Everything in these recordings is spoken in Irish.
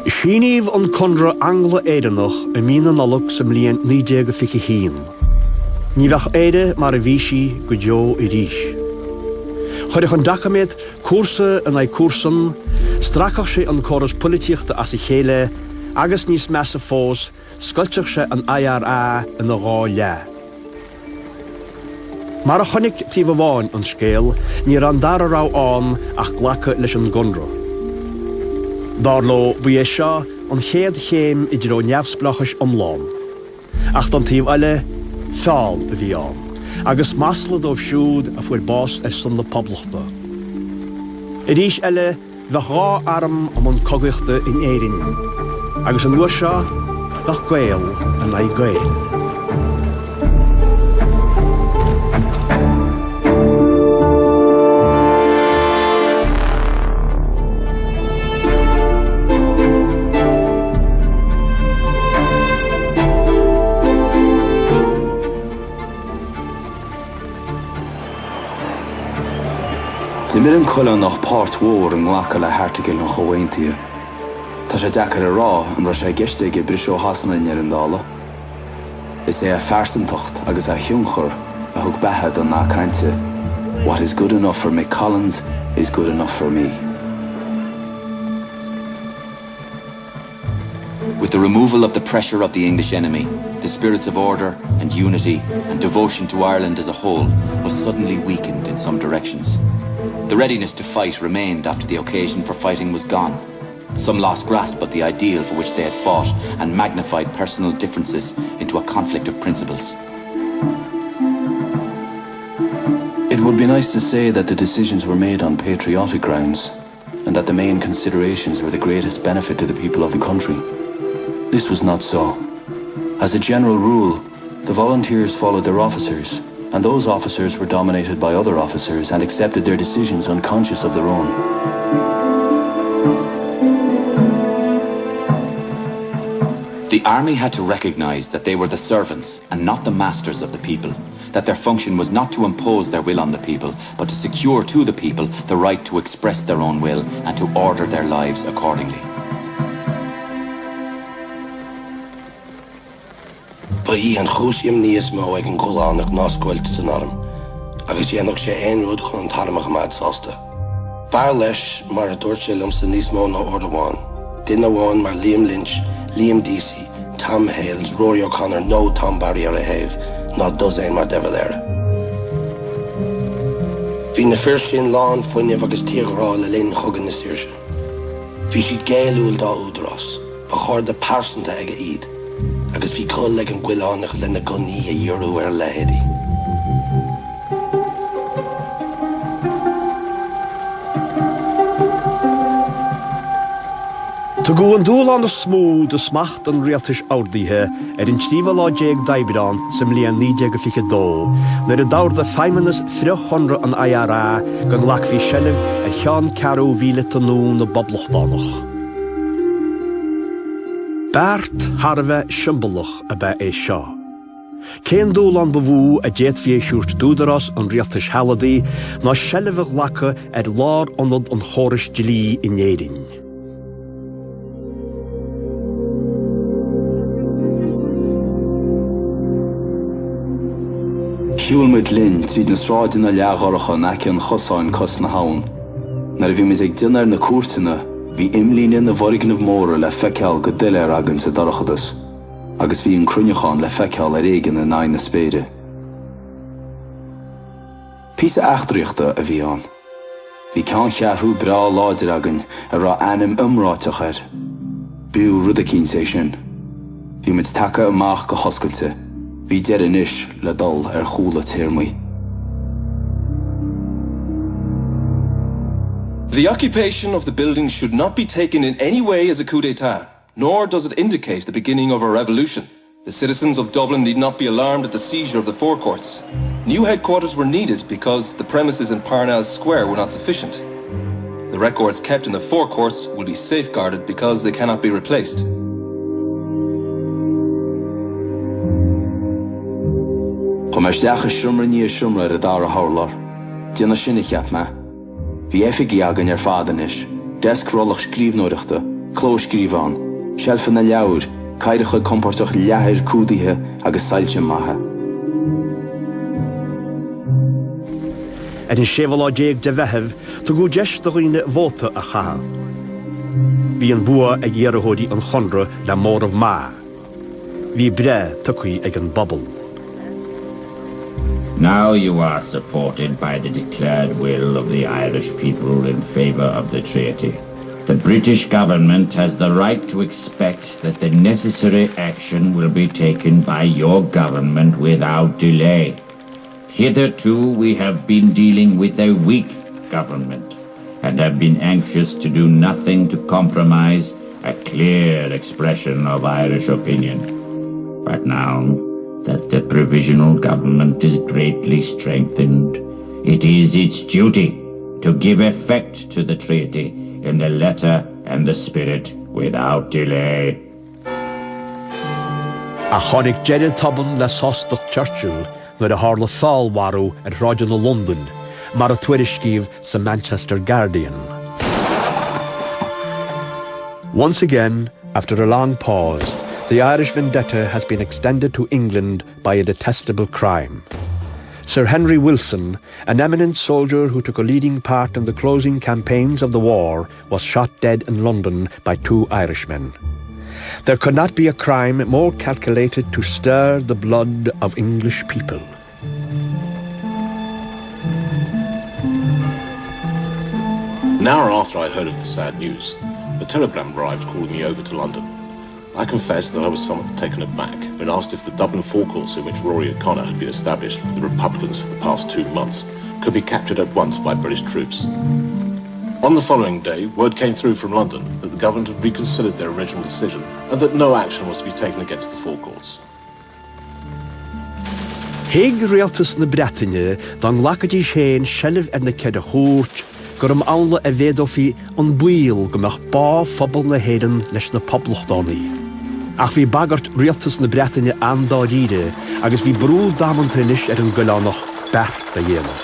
Síníomh an conra Angla éideanach a mína nolach sa mbliain 1951. Ní bheadh éide mar a bhí sí go deo I ríis. Chuireadh an dachaméid cuasa an éid cuasan, strachach sé an choras polítíochta as I chéile, agus níos measa fós, scoilteach sé an IRA in na gá le. Mar a chonig tíomh bháin an scéal, ní ran dar a rá an ach ghlacha leis an gondra. Darlo bhí é seo an chéad chéim I dro neamhsplachas omláin. Ach don tíomh eile feáil a bhí an, agus masla dómh siúd a fuair bás san na poblachta. I ríis eile bheith rá arm am an cogaíochta in éirin, agus an uair seo bheith gael an éid gael. Di mir an coile nach páirt mhór an nglacha le hartagil an chohaintia. Tá sé dechar a rá an ra sé giste go briseo hasanna ar an dála. Is é a fersantocht agus a thiúnchar a thug bethe don ná cainte. What is good enough for Mick Collins is good enough for me. With the removal of the pressure of the English enemy, the spirits of order and unity and devotion to Ireland as a whole was suddenly weakened in some directions. The readiness to fight remained after the occasion for fighting was gone. Some lost grasp of the ideal for which they had fought and magnified personal differences into a conflict of principles. It would be nice to say that the decisions were made on patriotic grounds and that the main considerations were the greatest benefit to the people of the country. This was not so. As a general rule, the volunteers followed their officers, and those officers were dominated by other officers and accepted their decisions unconscious of their own. The army had to recognize that they were the servants and not the masters of the people, that their function was not to impose their will on the people, but to secure to the people the right to express their own will and to order their lives accordingly. Ba an chúsím níos mó ag an gúlánach náscoilte san arm, agus dhéanach sé aon rud chun an tarmach amad sásta. Bár leis mar a dúirt sé lumsa níos mó ná ordaháin. Duine bháin mar Liam Lynch, Liam Deasy, Tom Hales, Rory O'Connor, nó Tom Barry ar a haibh, ná dosain mar de Valera. Bhí na fir sin lán fuinneamh agus tíogará le linn chugan na saoirse. Bhí siad géalúil dá údarás, ba chóir de pársanta ag a iad, agus bhí col ag an ghuileánach le na guní a dhiorú ar lehéadí. Tá go an dúil an na smú de smacht an rialtas ádaithe ar an tíomh láideag daibreán sa mbliain 1952, nuair a dabhar de feimimenas friochonra an IRA gan lachbhí sellibh a cheann 4,000 na boblachtanach. Bart Harbheith siombalach a bheith é seo. Cén dúil an bhú a déad bhí siúrt dúdaras an rialtas haladaí ná sellibh lacha ar lár anad an choras dilí in éirin. Siúlmuid linn tríd na sráidin a leagharacha naci an chosáin cos na haun. Nar a bhí mis ag dinar na cuairteanna, bhí imlíne na bhorighnamh móra le feiceáil go duile ar agan sa darachadas, agus bhí an crunneachán le feiceáil ar éigean na nain na spéire. Písa eachtaríochta a bhí an. Bhí ceann chearthú brá láidir agan a rá ainm imráiteach ar. Bú rud a cín sé sin. Bhí muid taca amach go hoscailte. Bhí deireadh inis le dul ar chúla téirmí. The occupation of the building should not be taken in any way as a coup d'etat, nor does it indicate the beginning of a revolution. The citizens of Dublin need not be alarmed at the seizure of the forecourts. New headquarters were needed because the premises in Parnell Square were not sufficient. The records kept in the forecourts will be safeguarded because they cannot be replaced. Chumaisteach a siomra ní a siomra ar a dara hálar. Díana sinna cheap me. Bhí efigi agan ar fádanis, desk rollach scríbnóireachta, Clósgríomhán, sealfa na leabhar, cairecha comportach leathair cúdaithe agus sailte maithe. In sévalá déag de bheitheh, tá go deis do roiine bhóta a chaha. Bhí an bua ag dhearthóidí an chondra le mór of má. Bhí bre tucaí ag an bobal. Now you are supported by the declared will of the Irish people in favour of the treaty. The British government has the right to expect that the necessary action will be taken by your government without delay. Hitherto, we have been dealing with a weak government and have been anxious to do nothing to compromise a clear expression of Irish opinion. But now that the provisional government is greatly strengthened, it is its duty to give effect to the treaty in the letter and the spirit without delay. A chonig Jerry Tobin le sostach Churchill nuair a hála fáilmharú ar ráide na London, mar a tuairiscíomh sa Manchester Guardian. Once again, after a long pause, the Irish vendetta has been extended to England by a detestable crime. Sir Henry Wilson, an eminent soldier who took a leading part in the closing campaigns of the war, was shot dead in London by 2 Irishmen. There could not be a crime more calculated to stir the blood of English people. An hour after I heard of the sad news, a telegram arrived calling me over to London. I confess that I was somewhat taken aback when asked if the Dublin forecourts in which Rory O'Connor had been established for the Republicans for the past 2 months could be captured at once by British troops. On the following day, word came through from London that the government had reconsidered their original decision and that no action was to be taken against the forecourts. Hig rialtas na Bretagne dan lacadí séin shelf en na ced a chórt gur am anla a bhéadófi an buil gomach bá phobal na héireann leis na poblachtánaí. Ach bhí bagart rialtas na Bretagne andá ríide agus bhí brúl damantanis ar an golánach bert a dhéana.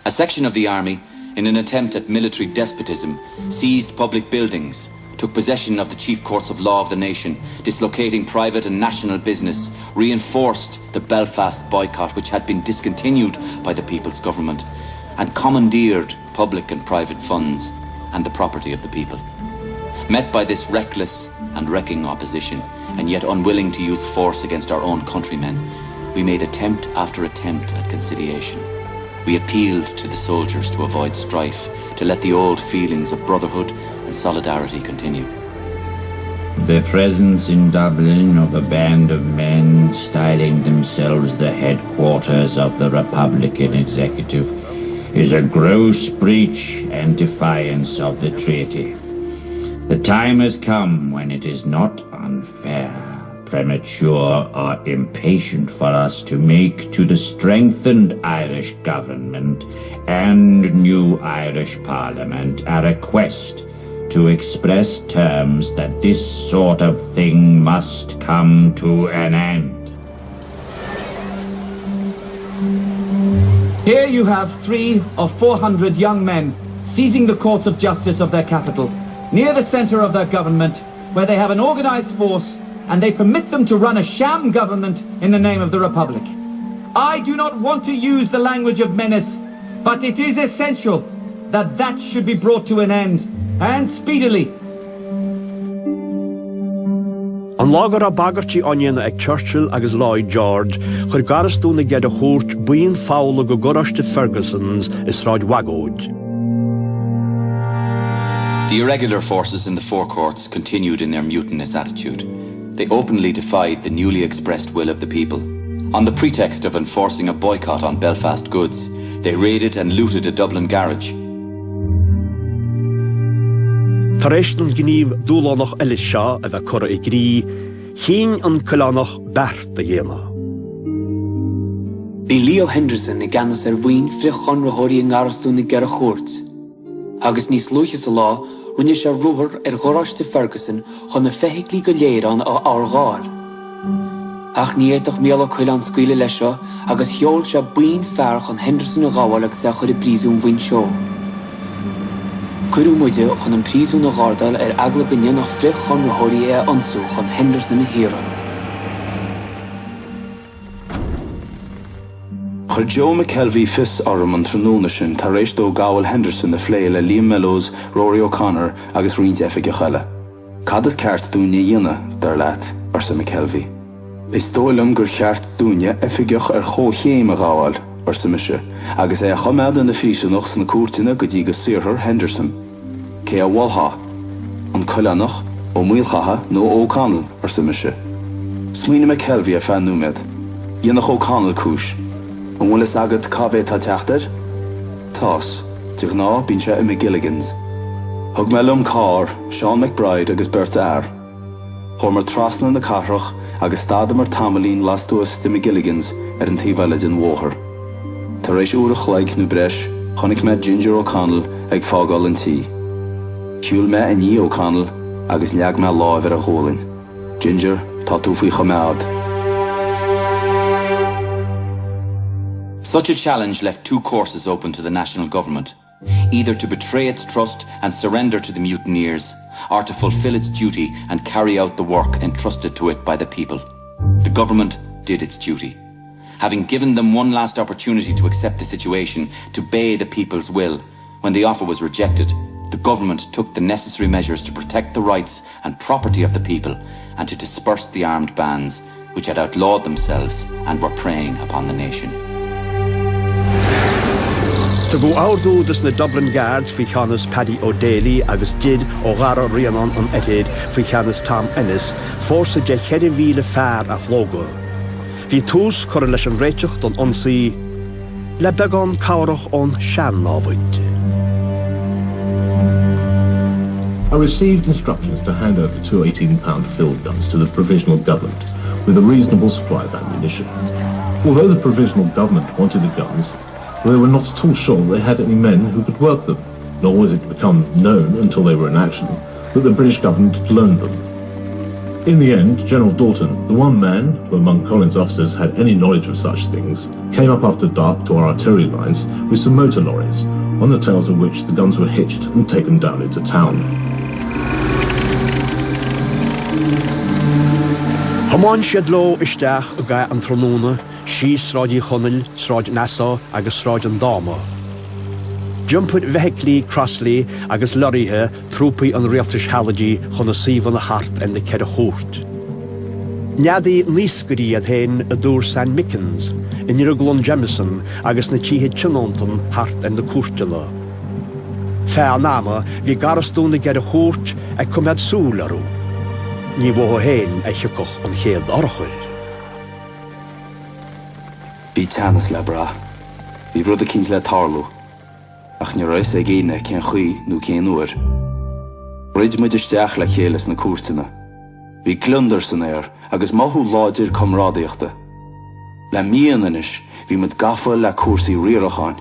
A section of the army, in an attempt at military despotism, seized public buildings, took possession of the chief courts of law of the nation, dislocating private and national business, reinforced the Belfast boycott which had been discontinued by the people's government, and commandeered public and private funds and the property of the people. Met by this reckless and wrecking opposition, and yet unwilling to use force against our own countrymen, we made attempt after attempt at conciliation. We appealed to the soldiers to avoid strife, to let the old feelings of brotherhood and solidarity continue. The presence in Dublin of a band of men styling themselves the headquarters of the Republican executive is a gross breach and defiance of the treaty. The time has come when it is not unfair, premature or impatient for us to make to the strengthened Irish government and new Irish Parliament a request to express terms that this sort of thing must come to an end. Here you have 300 or 400 young men seizing the courts of justice of their capital, near the centre of their government, where they have an organised force and they permit them to run a sham government in the name of the Republic. I do not want to use the language of menace, but it is essential that that should be brought to an end, and speedily. An lágar a bagartí onion ag Churchill agus Lloyd George chur garastú na gcead a chórt buin fála go goráiste Fergusons is ráid wagóid. The irregular forces in the forecourts continued in their mutinous attitude. They openly defied the newly expressed will of the people. On the pretext of enforcing a boycott on Belfast goods, they raided and looted a Dublin garage. Tar éis an gníomh dúlánach eile seo a bheith cura i grí, chin an colánach bert a dhéana. Bhí Leo Henderson I gceannas ar bhain frith chonrathirí an garastú na Gearra Chóirt. Agus níos luachas a lá, rinne sé ruthar ar ghoráiste Ferguson chun na feithiclí go léirán á árgáil. Ach ní éadach méala chuil an scuile leis seo, agus cheol sé buin fearr chun Henderson a gáil agus a chur I bríosún bhain seo. Curú muide chun an prísú na gárdal agla go nionach frith chun rathirí ansú chun Henderson na Híran. Chur Joe McKelvey fis orm an trúna sin tar rééis dó gáil Henderson na phléile Liam Mellows, Rory O'Connor agus Rian Jeffiga chaile. Cad is ceart dúine dhéine dar leat sa McKelvey. Is dóilm gur cheart dúine efigioch chóchéim a gáil sa mise, agus a chomead an na frísúnach san na cuairteanna go dtí go Sir Henderson. Cé a bháltha, an coileannach ó Muilchatha nó O'Connell sa mise. Smaoine McKelvey a feanúmed, dhéanach O'Connell cúis. An bhfuil is agad cabé tá teachtar? Tás, tuach ná bíonn sé i McGilligans. Thug me lum Carr, Sean McBride agus Berta Ayr. Chomar mar trasna na carrach agus stada mar tamalín las tuas de McGilligans an tíbhaile den Wóthar. Tar éis úrach laig nó breis, chonig me Ginger O'Connell ag fágáil an tí. Ciúil me a ní O'Connell agus leag me láimh a chólinn. Ginger, tá tú faoi chomead. Such a challenge left two courses open to the national government, either to betray its trust and surrender to the mutineers, or to fulfill its duty and carry out the work entrusted to it by the people. The government did its duty. Having given them one last opportunity to accept the situation, to obey the people's will, when the offer was rejected, the government took the necessary measures to protect the rights and property of the people and to disperse the armed bands which had outlawed themselves and were preying upon the nation. To go áardúdas na Dublin Guards fi cheannas Paddy O'Daly agus Did ó Ghara Rianon an Etid fi cheannas Tom Ennis fórsa de cheir mhíle fearr a chlóga. Bhí tús chur leis an réiteach don ionsaí le beagán cabharach ón sean námhainte. I received instructions to hand over two 18-pound field guns to the provisional government with a reasonable supply of ammunition. Although the provisional government wanted the guns, they were not at all sure they had any men who could work them, nor was it become known until they were in action that the British government had loaned them. In the end, General Dalton, the one man who among Collins' officers had any knowledge of such things, came up after dark to our artillery lines with some motor lorries, on the tails of which the guns were hitched and taken down into town. Hamáin siad lo isteach a gaith an tróna, sí sráidí chonneil, sráid Nassau agus sráid an dáma. Jumpud vehiclí crosslí agus lorithe trúpaí an rialtas halladí chun a síomh na hart en de ceir a chót. Neadaí níos gorí a thain a dúr St. Mickens, in Irglon Jamison agus na títhe Chinonton hart en de cuairteala. Fé náma bhí garastún na ceir a chót ag cumad súl arú. Ní bhótha héin ag thiocach an chéad orchuir. Bhí teannas le bra. Bhí rud a cíns le tarlú. Ach ní rois é géine cén chuí nó cén uair. Roid muid isteach le chélas na cuairteanna. Bhí glundar san air agus maithú láidir comrádaíochta. Le míonanis bhí muid gafa le cuasaí riaracháin.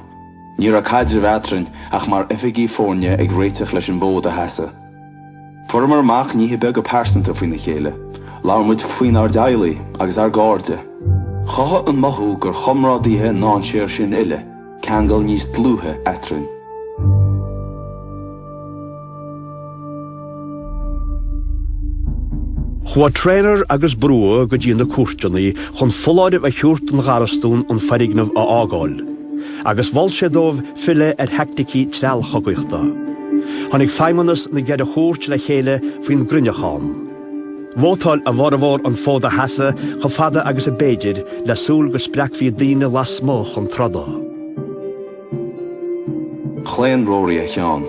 Ní ra caidir bheatrin ach mar ifigí fórne ag réiteach leis an bód a heasa. Formar amach ní be go persanta faoin na chéile. Lá muid faoin ar daalaí agus ar gáirde. Chaithe an maithú gur chomrádaíthe ná séir sin ile, ceangal níos dlúthe eitrin. Chua trainer agus brua go dtí na cuairteannaí chun foláidh a chuirt an garastún an farignamh a ágáil, agus bhil sé dómh fille hectaí treal chogaíochta. Tháinig feimimenas na gcead a chóirt le chéile faoin Grinneachán. Bhótáil a bharmhór an fód a heasa go fada agus a béidir le súl go spreach fí daoine las moch an tradá. Chléan Rory a cheann.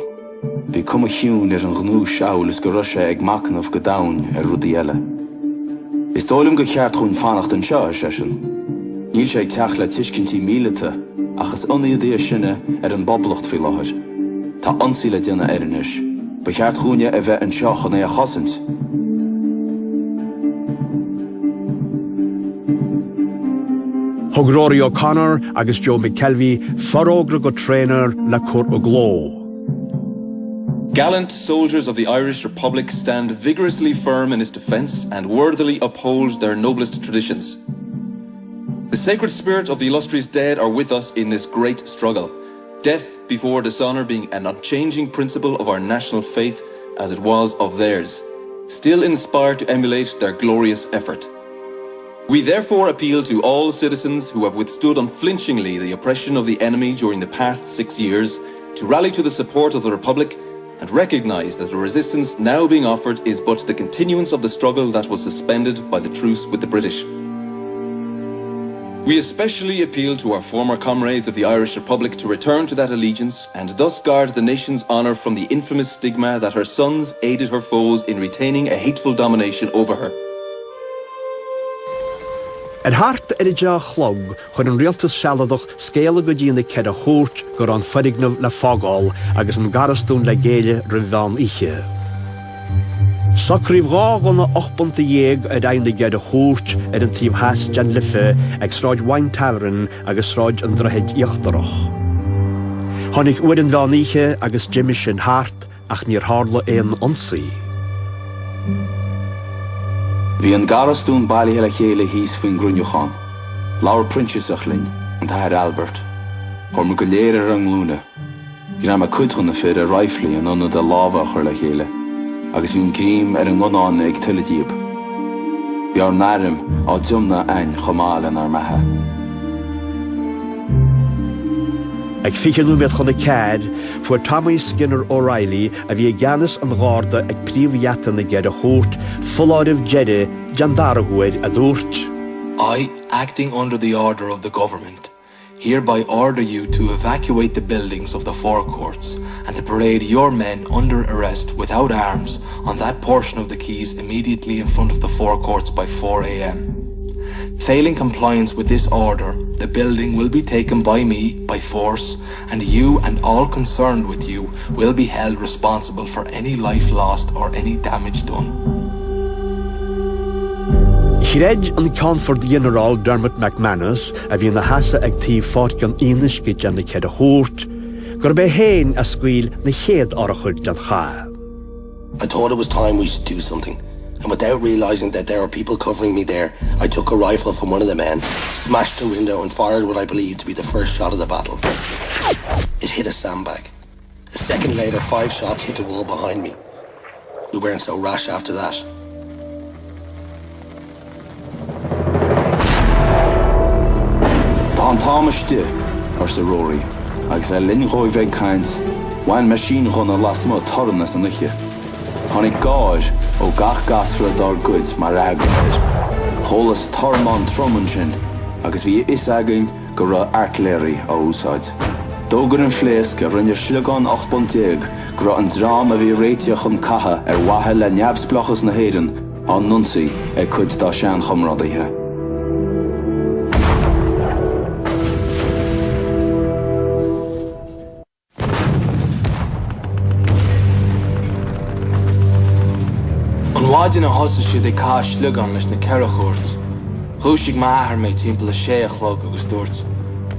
Bhí cum a chiún ar an gnú seáil is go ruise ag macnamh go dain ar rudí eile. Is dóilm go cheart chun fannacht an seo sé sin. Níl sé ag teach le tuiscintí mílete achas ionaí sinne ar an boblacht fí láthir. Tá ansaí le déanana éireanais, ba cheart chúine a bheith an seo chun é a chosint. Thug Rory O'Connor agus Joe McKelvey forógra go trainer le cur ó gló. Gallant soldiers of the Irish Republic stand vigorously firm in its defence and worthily uphold their noblest traditions. The sacred spirit of the illustrious dead are with us in this great struggle. death before dishonor being an unchanging principle of our national faith as it was of theirs, still inspired to emulate their glorious effort. We therefore appeal to all citizens who have withstood unflinchingly the oppression of the enemy during the past 6 years to rally to the support of the Republic and recognise that the resistance now being offered is but the continuance of the struggle that was suspended by the truce with the British. We especially appeal to our former comrades of the Irish Republic to return to that allegiance and thus guard the nation's honour from the infamous stigma that her sons aided her foes in retaining a hateful domination over her. Hart a chlog chun an rialtas sealadach scéala go dtíana cead a chóirt gur an fodignamh le fágáil agus an garastún le géile ribhán ihe. Sacríomh gá gona 8 a dain gead a chóirt an tíomh heas Jan Life ag sráid Wain Tavern agus sráid an drohead íochtarach. Tháinig uair an bheán ihe agus Jimmy sin Hart ach níor hála éonionsaí. Bhí an garastún bailithe le chéile híos faoin grúneachán, Laur Princesach linn, an Tair Albert, chur go léir ar an glúna. Bhí am a cuidchun na féad a raiflí an anna de lábha chur le chéile, agus bhín grím ar an gconán ag tuiledíab. Bhí ar nárim á diomna ein chomáil an ar methe. Ag fichanú met chun a cad, fuair Tommy Skinner O'Reilly a bhí gceannas an gharda ag príomhheatan na gead a chóirt, fuláidh jeide Jandaraghuaid a dúirt. I, acting under the order of the government, hereby order you to evacuate the buildings of the forecourts and to parade your men under arrest without arms on that portion of the quays immediately in front of the forecourts by 4 a.m. Failing compliance with this order, the building will be taken by me by force, and you and all concerned with you will be held responsible for any life lost or any damage done. Chreid an Confer General Dermot McManus a bhí na hasa ag tí fort gan iniscit an na cead a chóirt, gur be héin a scuil na chéad orachult an cha. I thought it was time we should do something. And without realising that there were people covering me there, I took a rifle from one of the men, smashed the window and fired what I believed to be the first shot of the battle. It hit a sandbag. A second later, 5 shots hit the wall behind me. We weren't so rash after that. Tá támaiste ar sa Rory, agus a linn rói bheith caint, bhain machine chun a lasma tornas an iche. Tháinig gáir ó gach gasfra dar goods mar agad. Cholas tormán troman sin, agus bhí is againn go ra artillery á úsáid. Dógur an phléas go rinne slugán 8 go ra an drám a bhí réiteach an catha ar wathe le neamhsplachas na héireann an nunsaí ag cuid dá sean chomrádaithe. Waidin a hosa siad ag cá slugán leis na ceithre chóirt. Chúisig maithir méid timpeall a 6 chlog agus dúirt.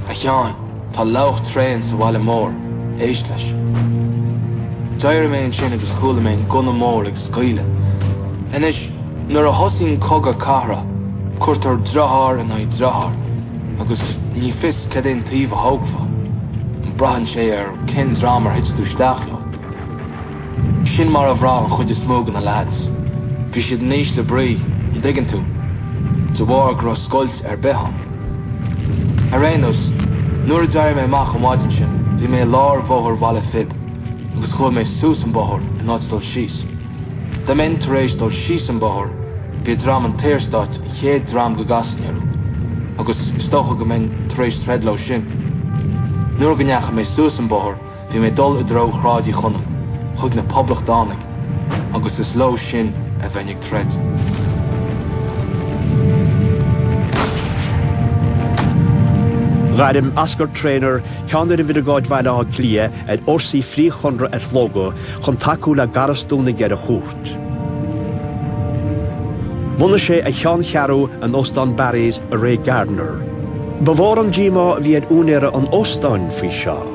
A cheann, tá loch tréin sa bhaile mór, éis leis. Deir mé an sin agus chúla mé an gona mór ag scaoile. Inis, nuair a hosaín cog a cara, cuirtar drothar in éid drothar, agus ní fis cedén taobh a thógfa. An brahan sé ar cin drámar hits dúisteach le. Sin mar a bhrá an chuid is smóg na lads. Bhí siad níos le brí an diggin tú, de bhar gur scoilt ar behan. A réanús, nuair a deir mé amach an waidin sin, bhí mé lár bóthar bhaile fib, agus chuil mé sús an bóthar in áit dul síos. De men tar éis dul síos an bóthar, bhí drám an téirstáit an chéad drám go gasnearú, agus stocha go men tar éis tredló sin. Nuair go neacha mé sús an bóthar, bhí mé dul i dro chráidí chunam, chug na poblach dánig, agus is ló sin a bhenig tred. Gaidim ascar trainer ceannar a bhí a gáid bhaile á clia ag orsaí fríochonra ar logo chun taú le garastúna gead a chóirt. Muna sé a cheann chearú an Ostáin Barrys a Ray Gardner. Ba bhór an ddíma bhí an únéire an Ostáin faoi seo.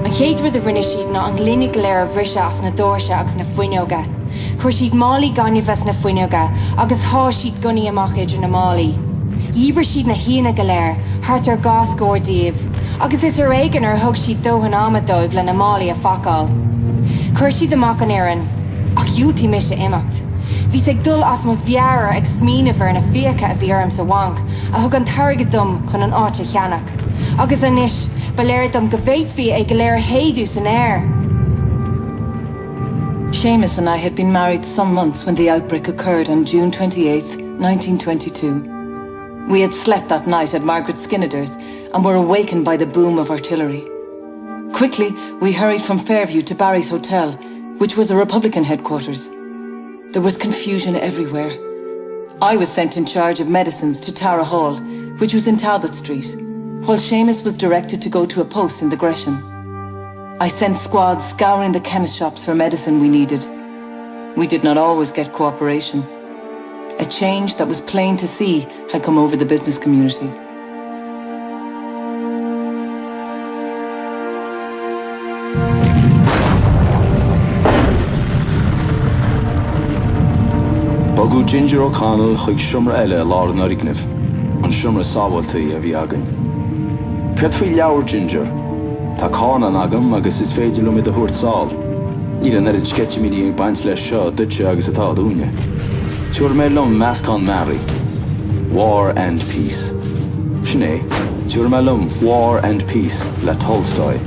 An chéad rud a rinne siad ná an glínig léir bhrise as na dóirse agus na fuinneoga. Chuir siad málaí ganimh as na fuinneoga agus thá siad guní amach idir na málaí. Íbar siad na hína go léir, thart ar gás górdíobh, agus is ar éigen ar thug siad dóthan amadóibh le na málaí a facáil. Chuir siad amach an éireann, ach dúiltí mise imacht. Bhís ag dul as mo bhearar ag smíanamhar na fiacha a bhí orm sa bhainc, a thug an targad dom chun an áite cheannach. Agus anis, ba léir dom go bhéadhí ag go léir héadú san air. Seamus and I had been married some months when the outbreak occurred on June 28th, 1922. We had slept that night at Margaret Skinner's and were awakened by the boom of artillery. Quickly, we hurried from Fairview to Barry's Hotel, which was a Republican headquarters. There was confusion everywhere. I was sent in charge of medicines to Tara Hall, which was in Talbot Street, while Seamus was directed to go to a post in the Gresham. I sent squads scouring the chemist shops for medicine we needed. We did not always get cooperation. A change that was plain to see had come over the business community. Bogu Ginger O'Connell chuig siomra eile lár an orignamh, an siomra sábhailtaí a bhí agan. Cad faoi leabhar Ginger, tá cána an agam agus is féidir le mid a thuairt sáil. Níl an erid sceitte mídí ag baint leis seo duite agus atá dúine. Tuair mé lom meascán Mary, War and Peace. Sinné, tuair mé lom War and Peace le Tolstoy.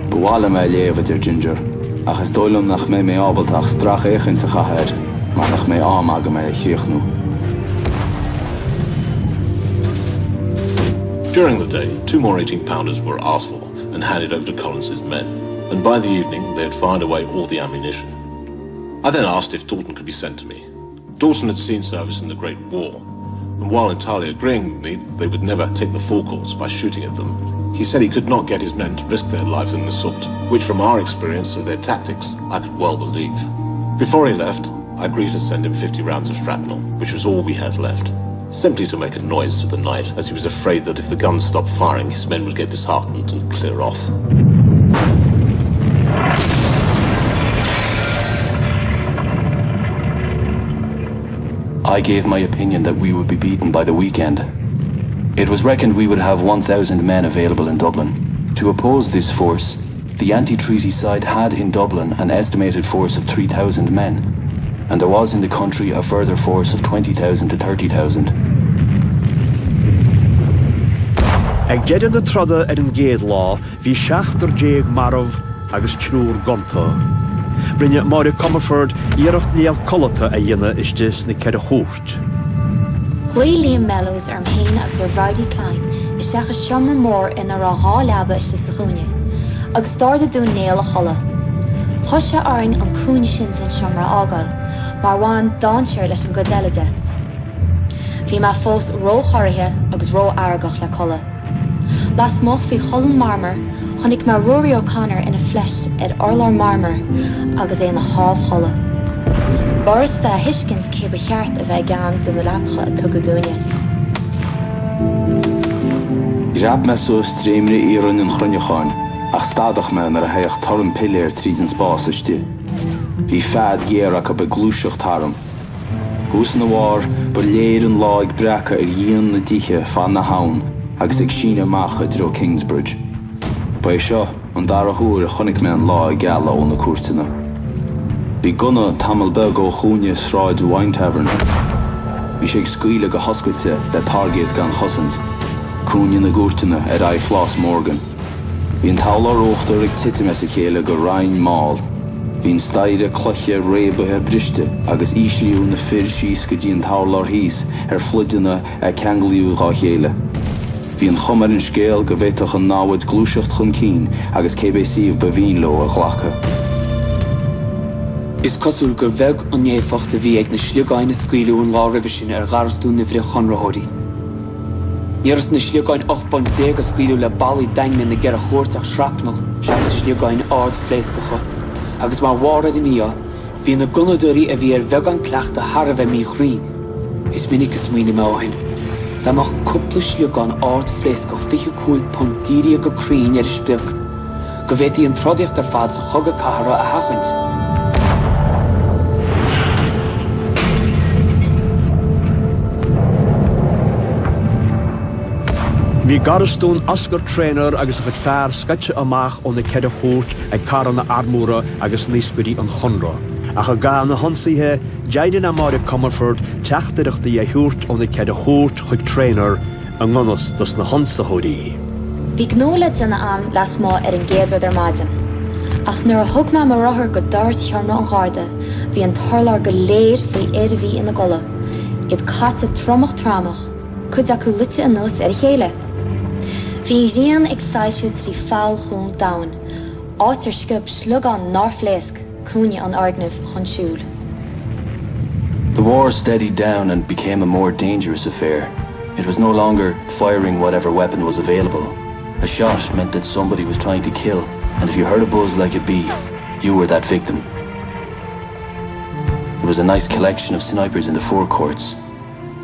Bhuala mé léomh idir Ginger, ach is dóilm nach mé ábaltach strach éichinn sa chathair, mar nach mé agam é chríochnú. During the day, 2 more 18-pounders were asked for and handed over to Collins's men, and by the evening they had fired away all the ammunition. I then asked if Dalton could be sent to me. Dalton had seen service in the Great War, and while entirely agreeing with me that they would never take the forecourts by shooting at them, he said he could not get his men to risk their lives in the assault, which from our experience of their tactics, I could well believe. Before he left, I agreed to send him 50 rounds of shrapnel, which was all we had left, simply to make a noise through the night, as he was afraid that if the guns stopped firing, his men would get disheartened and clear off. I gave my opinion that we would be beaten by the weekend. It was reckoned we would have 1,000 men available in Dublin. To oppose this force, the anti-treaty side had in Dublin an estimated force of 3,000 men, and there was in the country a further force of 20,000 to 30,000. Ag jeidan de trodda an géad lá, bhí 60 marmh agus trúr gonta. Brinne Máire Comerford iarracht níl colata a dhéine istis na ceir a chóirt. Liam Mellows ar mhéin agus ar Bhráidí Klein is seacha siomar mór ina rá leaba is sa chúine, agus dáirda dún néal a chola. Chos sé áin an cúine sin san siomra ágáil, mar bhain dáinseir leis an godeilide. Bhí má fós róthirithe agus ró airgach le colla. Las moch bhí cholún marmar, chonig mar Rory O'Connor ina fleist orlar marmar agus é na hábh chola. Boris da Hiskins cé ba cheart a bheith gan do na lapcha a tugadúine. Grab me so stréimre íran in chrunnecháin, ach stadach me nar a heach tarm pilléir tríd an spás istí. Bhí fad géarach a beglúiseach tarm. Hús na bhar bar léir an láig breacha dhéan na dithe fan na haun agus ag sína macha dro Kingsbridge. Ba seo an dar a thuair a chonig me an lá geala ó na cuairteanna. Bhí gunna tamil beg ó chúine sráid Wine Tavern. Bhí sé ag scaoile go hoscailte le targéad gan chosint. Cúine na gúirteanna ai Flas Morgan. Bhí an tála róchtar ag tite me sa chéile go rainn máil. Bhín staire cloche rébathe briste agus ísliú na fir síos go dtí an tálar híos fluideanna ag ceangliú gá chéile. Bhí an chumar in scéal go bhéiteach an náhad glúiseacht chun cín agus cébé síomh ba bhín lo a chhlacha. Is cosúil gur bheag an éfacht a bhí ag na sliogáin na scaoileú an lá ribh sin ar garasún na bhrí chonrathirí. Níras na sliogáin 8.10 a scaoileú le bailí daine na gear a chóirteach shrapnel seach a sliogáin ard phléascacha. Agus mar bhharad i mí, bhí na gunadúirí a bhí ar bheag an cleacht a Har bheith mí chrín. Is minic is muoine máhain. Dámach cúpla sliogáin ard phléascach 25.10 go crín ar isbeag. Go bhhétaí an trodíocht ar fad sa chugad cahara a hachant. Bhí garastún ascar trainer agus a chud fearr scaite amach ó na cead a chót ag caran na armúra agus níoscurí an chonra. A cha gá na honsaithe, deaidan amáide Comerford teachtareachta a thuirt ó na cead a chót chuig trainer an ngonas dus na honsathirí. Bhí gnóla duna an las má an géadra ar maidin. Ach nuair a thug me mar rothair go dars chearna an gharda, bhí an tarlar go léir faoi éadmhí ina gola. Iad caite tromach tramach, chud acu lite an nos ar chéile. Bhí rian ag saitiú trí fáil chun dain, átar scob slug an náfléasc, cúne an argnamh chun siúl. The war steadied down and became a more dangerous affair. It was no longer firing whatever weapon was available. A shot meant that somebody was trying to kill, and if you heard a buzz like a bee, you were that victim. There was a nice collection of snipers in the forecourts.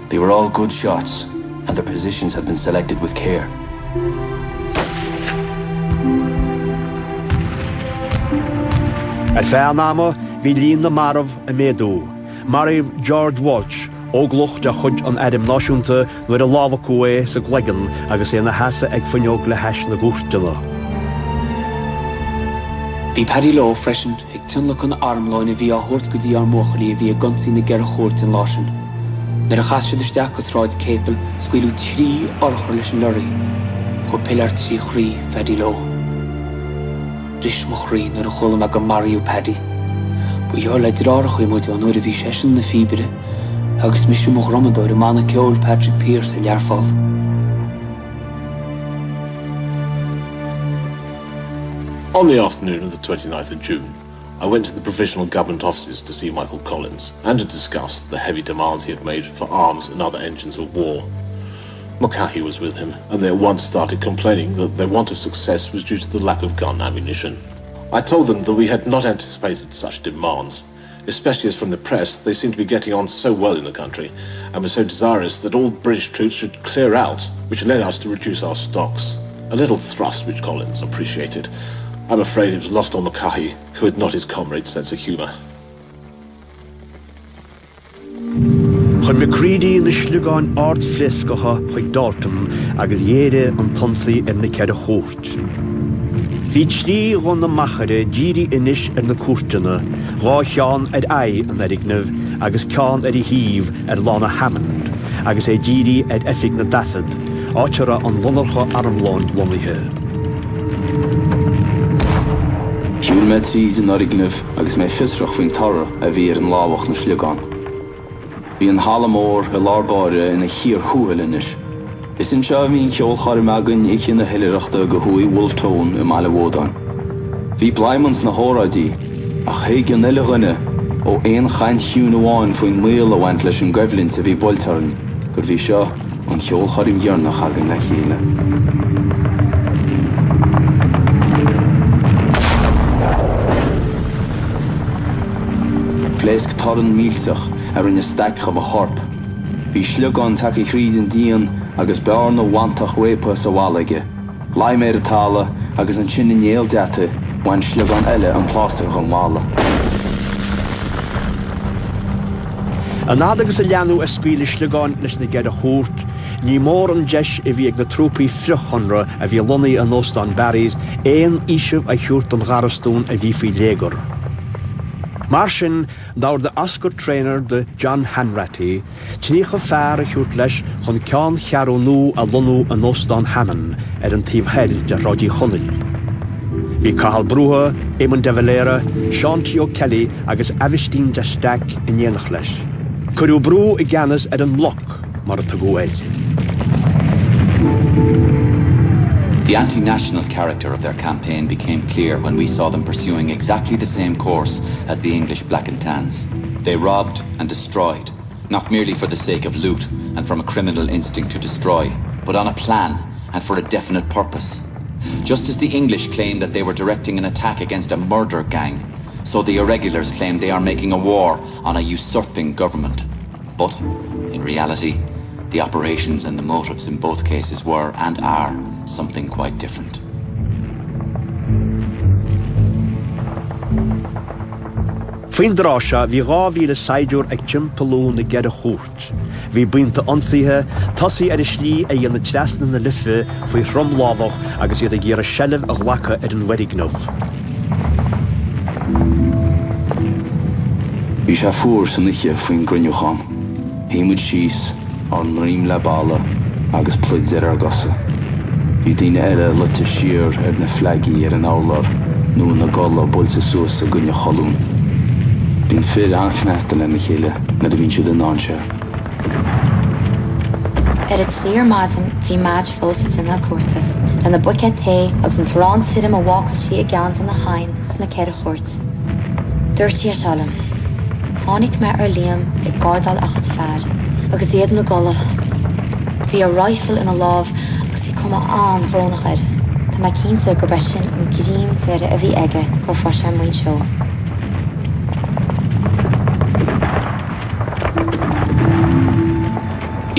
They were all good shots, and their positions had been selected with care. At fearnáma, bhí líon na marmh a méadú. Maribh George Walsh, ógloch de chud an Adam náisiúnta nuair a lábhacú sa glegan agus é na heasa ag faineog le heis na gúirteanna. Bhí Paddy Lowe freisin ag tunla chun armláin a bhí á thuirt go dtí ar móchaí a bhí a gonsaí na gearr chóirt an láisin. Nuair a chaiste isteach go sráid cépal, scaoilú trí orchar leis an loirí, chur pillar trí chrí Paddy Lowe. Ris mo chrí nuair a chola me go Mario Paddy. Bu dheor le drára chuí muid an nuair a bhí sesin na fíbire, agus misisiú mo chromadóir a mána ceol Patrick Pearce a learfáil. On the afternoon of the 29th of June, I went to the provisional government offices to see Michael Collins and to discuss the heavy demands he had made for arms and other engines of war. Mulcahy was with him, and they at once started complaining that their want of success was due to the lack of gun ammunition. I told them that we had not anticipated such demands, especially as from the press they seemed to be getting on so well in the country and were so desirous that all British troops should clear out, which led us to reduce our stocks. A little thrust which Collins appreciated. I'm afraid it was lost on Mulcahy, who had not his comrade's sense of humour. Chun macrídí na slúgáin ard fliscacha chuig dátum agus dhéire an tonsaí ar na cead a chóirt. Bhí trí ghun na machare díri inis ar na cuairteanna, rá cheann ar an erignamh agus ceann ar I híomh ar Lana Hammond, agus é díri ar effig na dafad, áiteara an bhunarcha armláin lonithe. Siúil me tríd an orignamh agus mé fisrach faoin tara a bhí ar an lábhach na slúgáin. Bhí an halamór a lárbáire ina chiar chúil inis. Is in seo bhín ceol chair meagan ici na heileachta go thuaí Wolftone I Malawódáin. Bhí blaimans na hóradí, ach héig an eile ghine ó aon chaint hiún amháin faoin mail a bhaint leis an goibhlinn sa bhí boltarn, gur bhí seo an ceol chairim dhearnach agan le chéile. Pléisc taran mílteach ar ina staiccha a chorp. Bhí slúgáin tací chríd an díon agus bear na bhaintach répa sa bhálaige. Laim ar a tála agus an sin in éal deata bhain slúgáin eile an pláster chun mála. An agus a leanú a scuile slúgáin leis na gead a chóirt, ní mór an deis a bhí ag na trúpaí friochonra a bhí lonaí an Óstán Barrys éon ísibh a chuirt an gharastún a bhí faoi léagar. Mar sin dáir de ascar trainer de John Hanratty, tníocha fearr a chuirt leis chun ceann chearú nó a lonú an Óstán Hammond ar an tíomhheil de Rodí Chonaill. Bhí Cathal Brútha, Éamon de Valera, Sean T. O'Kelly agus Avistine de Stack in dhéanach leis. Curú brú I gceannas ar an loch mar a tugu The anti-national character of their campaign became clear when we saw them pursuing exactly the same course as the English Black and Tans. They robbed and destroyed, not merely for the sake of loot and from a criminal instinct to destroy, but on a plan and for a definite purpose. Just as the English claimed that they were directing an attack against a murder gang, so the irregulars claimed they are making a war on a usurping government. But, in reality, the operations and the motives in both cases were, and are, something quite different. Faoin dráise bhí 2,000 saidúr ag timpolú na Gceadha Chóirt. Bhí buinte ionsaithe, tosaí ar a slí a dhéanana treasna na lifa faoi thromlábhach agus iad a ggéar a sellh a ghlacha ar an weirighnamh. Bhí sé fuair san iche faoin gruinneúchan. Hímuid síos an rím le balla agus pluid ar gosa. Bhí daoine eile lute siar ar na fleagaí ar an álar nó na galla builte suas a gunne cholún. Bhín fir anchnasta le na chéile na bhín siad an áse. Ar a tír maidin bhí maid fósa in na cuairta, le na buce té agus an tarrán sidim a bhácailtí a gceann na hain san na Gceadha Chóirt. Dúirtí a sealam. Tháinig me ar líam ag gardal a chud fearr, agus iad na galla. Bhí a rifle ina lámh agus bhí cuma an bhrónach ar. Tá me cínta gur beis sin an grím tíre a bhí aige gur froise muoin seo.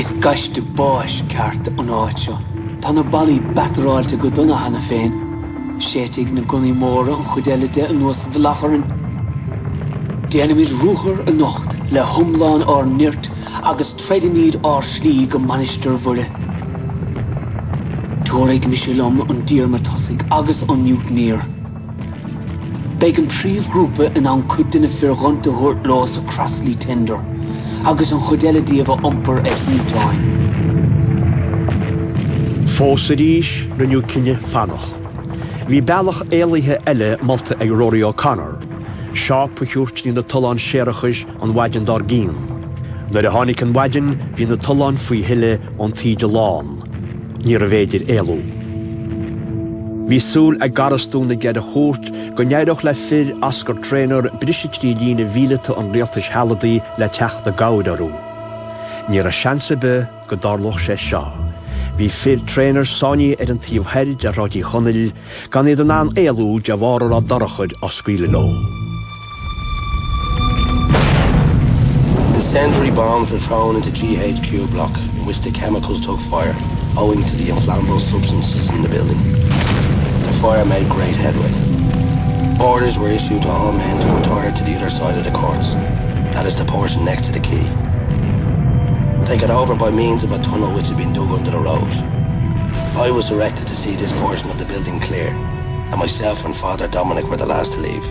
Is gaiste báis ceart an áit seo. Tá na bailí batarráilte go duna hana féin. Sétigh na gunaí móra an chudeile de an nuas bhlacharan. Déanamid rúchar a nocht le thumláin ar nirt agus treidirmíd ar slí go manisteir bhuire. Tuaigh mi sé lom an díorma tosaigh agus an newtníir. Beidh an príomhgrúpa in an cuideanna fir ghunta thuirt lás a Crossley Tender, agus an chudeile díomh iompar ag hítáin. Fós a ríis rinneú cinne fannach. Bhí bealach éalaithe eile molta ag Rory O'Connor. Seo puiúirt ní na talán séarachais an waidin dar gín. Nuair a tháinig an waidin bhí na talán faoi huile an tíide lán. Níor a bhéidir éalú. Bhí súil ag garastún na Gceadha Chóirt go neireadh le fir ascar tréinear brisitrí lína bhílata an rialtas haladaí le teach na gabhdarú. Níor a seansa be go darlach sé seo. Bhí fir tréinear sáine ar an tíomh heirid a ráidí chonneil gan iad an an éalú de bhharar a darachad a scuile nó. Incendiary bombs were thrown into GHQ block, in which the chemicals took fire, owing to the inflammable substances in the building. The fire made great headway. Orders were issued to all men to retire to the other side of the courts. That is the portion next to the quay. They got over by means of a tunnel which had been dug under the road. I was directed to see this portion of the building clear, and myself and Father Dominic were the last to leave.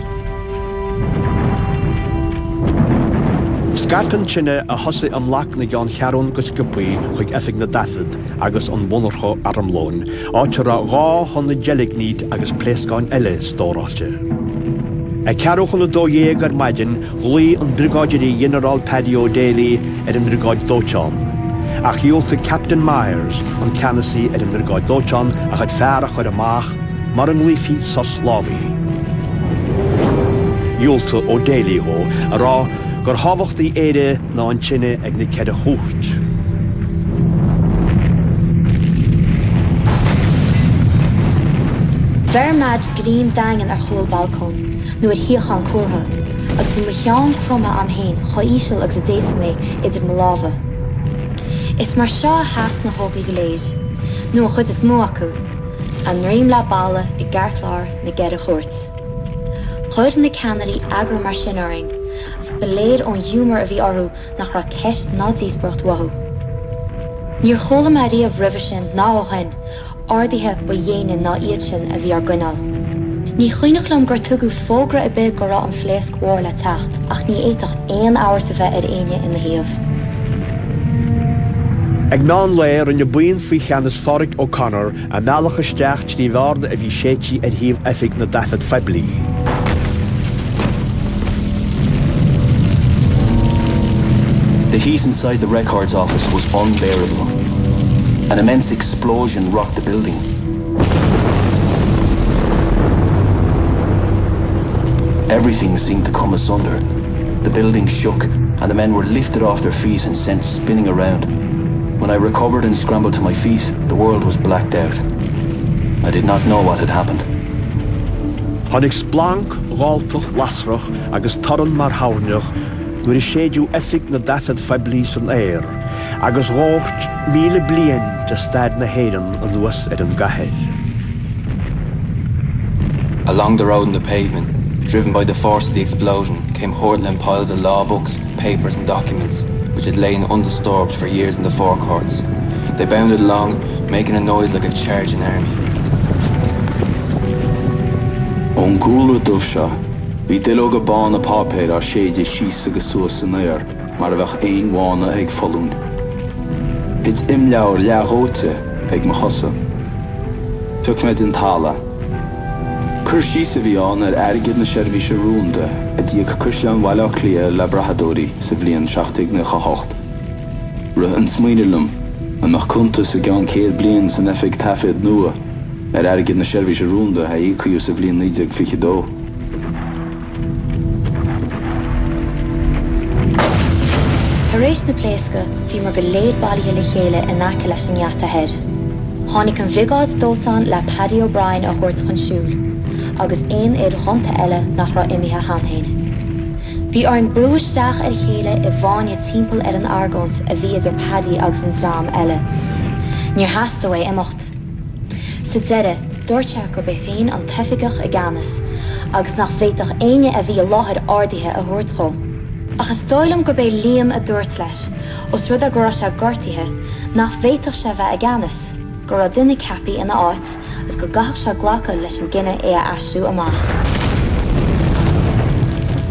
Scarpan sinne a thosa am lach na gan chearún go scipaí chuig efig na dafid agus an bhunarcha ar am lón, áitir a gá honna geig níd agus pléscáin eile stóráte. A cearúchan na dóhéag ar maidin ghlaí an brigáidirí General Paddy O'Daly ar an brigáid Dóchan. Ach dhiúlta Captain Myers an ceannasaí ar an brigáid Dóchan a chud fearr a chuir amach mar an lífi Sosláví. Dhiúlta O'Daly ho a rá gur hábhachtaí éire ná an tine ag na Gceadha Chóirt. Ver maid grím daingan ar chóil balcón, nuair híochan cuartha, agus bhí mo cheann crumma am héin cho íseal agus a déitanaí idir mo lábha. Is mar seo heas na hógaí go léir, nu a chud is mó acu, an réim le balla i gceartláir na Gceadha Chóirt. Chuir na ceannarí agra mar sin áing, as beléir ón humor a bhí orthú nach ra ceist nádíosbrocht wathú. Níor chola me riamh ribhe sin ná óhain, ardaithe ba dhéanaan ná iad sin a bhí ar gcuinál. Ní chuoinech lom gur tugadh fógra a bit go rá an phléasc mhór le teacht, ach ní éiteach 1 áir sa bheith ar aine ina thaobh. Ag ná an léir rinne buin faoi cheannas Fáric O'Connor a mealach isteach trí bharda a bhí séití ar thaobh efig na dafad feblií. The heat inside the records office was unbearable. An immense explosion rocked the building. Everything seemed to come asunder. The building shook, and the men were lifted off their feet and sent spinning around. When I recovered and scrambled to my feet, the world was blacked out. I did not know what had happened. Tháinig splanc, gháltach, lasrach agus taran mar hairneach nuair is séadú efig na dafad feblií san éir, agus ghócht 1000 bliain de staid na héireann an luas ar an gathir. Along the road and the pavement, Driven by the force of the explosion, came hurtling piles of law books, papers and documents, which had lain undisturbed for years in the forecourts. They bounded along, making a noise like a charging army. On gúla dubhseo, bhí duilleog a bán a pápéir ar séide síos agus suas san air, mar a bheith aon mhána ag follún. It's imleabhar leathóite ag mo chosa. Tuach méid an tála. Cur síos a bhí an ar airgid na seirbhíse rúnda a díag cúisleán bhaile clia le brathadóirí sa bhliain 1998. Ruth an smaoinelumm an nach cunta sa gan céad bliain san effig taféad nua ar airgid na seirbhíse rúnda a íciú sa bhliain 1952. Tar éis na pléasca, bhí mar go léad bailithe le chéile in aice leis an gheata head. Tháinig an bhigáid dótán le Paddy O'Brien a thuirt chun siúl, agus éon iad chunta eile nach raibh imithe handhéine. Bhí ar an brúisteach ar chéile I bhaine timpeall ar an argóns a bhí idir Paddy agus an srám eile. Níor heasta é imeacht. Sa deire, dúirte gur bé féin an teifigach a gceannas, agus nach féitach aine a bhí a láthir ardaithe a thuirt chomh. Achas dóilm gur bé Liam a dúirt leis, os rud a gura se gortaithe, nach féitach se bheith a gceannas, gur a duine cepi ina áit, agus go gach se ghlacha leis an gine é a asú amach.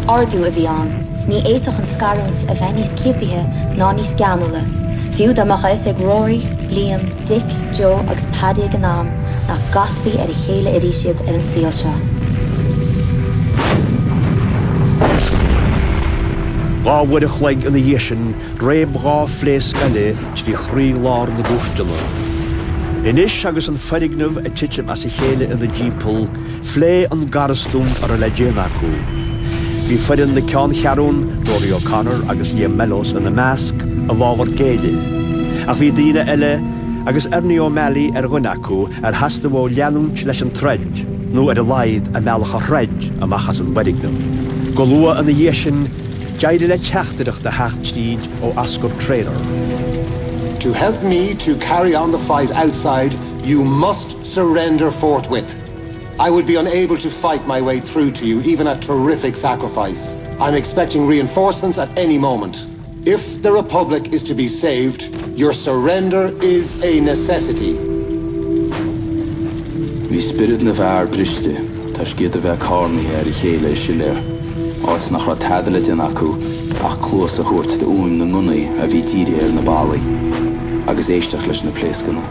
Ardú a bhí an, ní éitach an scarúns a bheith níos cipithe ná níos geanúla. Fiú d'amacha is ag Rory, Liam, Dick, Joe agus Paddy ag an am nach gasfaí ar a chéile irísiad ar an síl seo. Gá bhuideach leig in na dhéisin réib gá phléas eile tí chrí lár na gúistela. Inis agus an ferignamh a titim as a chéile in na ddímpel, phlé an garastún ar a legéna acu. Bhí feirin na ceann chearún, Rory O'Connor agus Liam Mellows in na measc a bhábhar géile. Ach bhí daoine eile agus Ernie O'Malley ar ghine acu ar heasta bhó leanúnt leis an treid, nó ar a laid a meallach a threid amachchas an ferignamh. Go lua in na dhéisin, Jaide le teachtarach de heachtíd ó ascur trader. To help me to carry on the fight outside, you must surrender forthwith. I would be unable to fight my way through to you, even at terrific sacrifice. I'm expecting reinforcements at any moment. If the Republic is to be saved, your surrender is a necessity. Bhí spirit na bhar briste, tá scéad a bheith carnaithe ar a chéile siléir. Áis nach ra tadala den acu, ach clós a thuirt de úin na ngunnaí a bhí díri ar na bálaí, agus éisteach leis na pléascanna.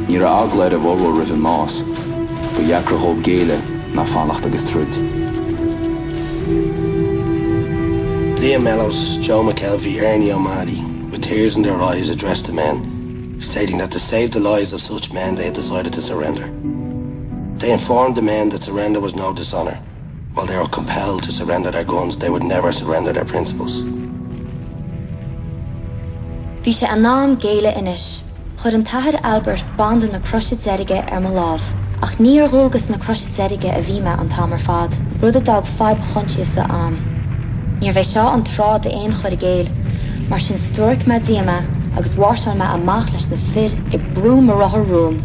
Ní ra aglair a bhórhór rih an más, ba dheacra thóg géile na fannacht agus trúid. Liam Mellows, Joe McKelvey, Ernie O'Malley, with tears in their eyes, addressed the men, stating that to save the lives of such men they had decided to surrender. They informed the men that surrender was no dishonour. While they were compelled to surrender their guns, they would never surrender their principles. Bhí sé an nám géile inis, chud an tathar Albert bandan na Cruisead Zeirige ar mo lámh, ach níor ghulgas na Cruisead Zeirige a bhí me an tamar fad, rud a dag feib chuntia sa am. Níor bheith seo an trád de éon chud a géil, mar sin stúric me díama agus bhharsán me amach leis na fir ag brúm a rothar rúm.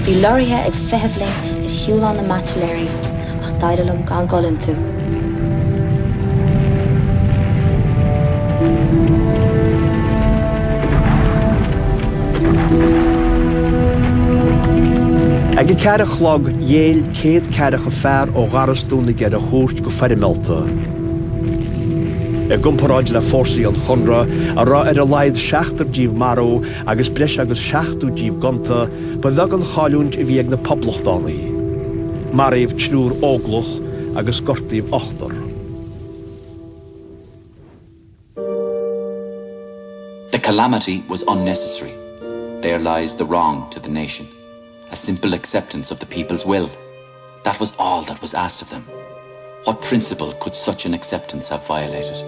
Bhí loirithe ag feitheamhlainn i shiúlán na matléirí, ach daidilm gan golinn tú. Ag a ceadach log dhéal céad ceadach a fearr ó garastún na gead a chóirt go ferimelta. Gumparáid le fórsaí an chunra a rá ar a laid 16 díobh maró agus breis agus 16 díobh gonta ba bheag an cháiliúint a bhí ag na poblachtánaí. Maríomh trúr óglach agus gortaíomh ochtar. The calamity was unnecessary. There lies the wrong to the nation. A simple acceptance of the people's will. That was all that was asked of them. What principle could such an acceptance have violated?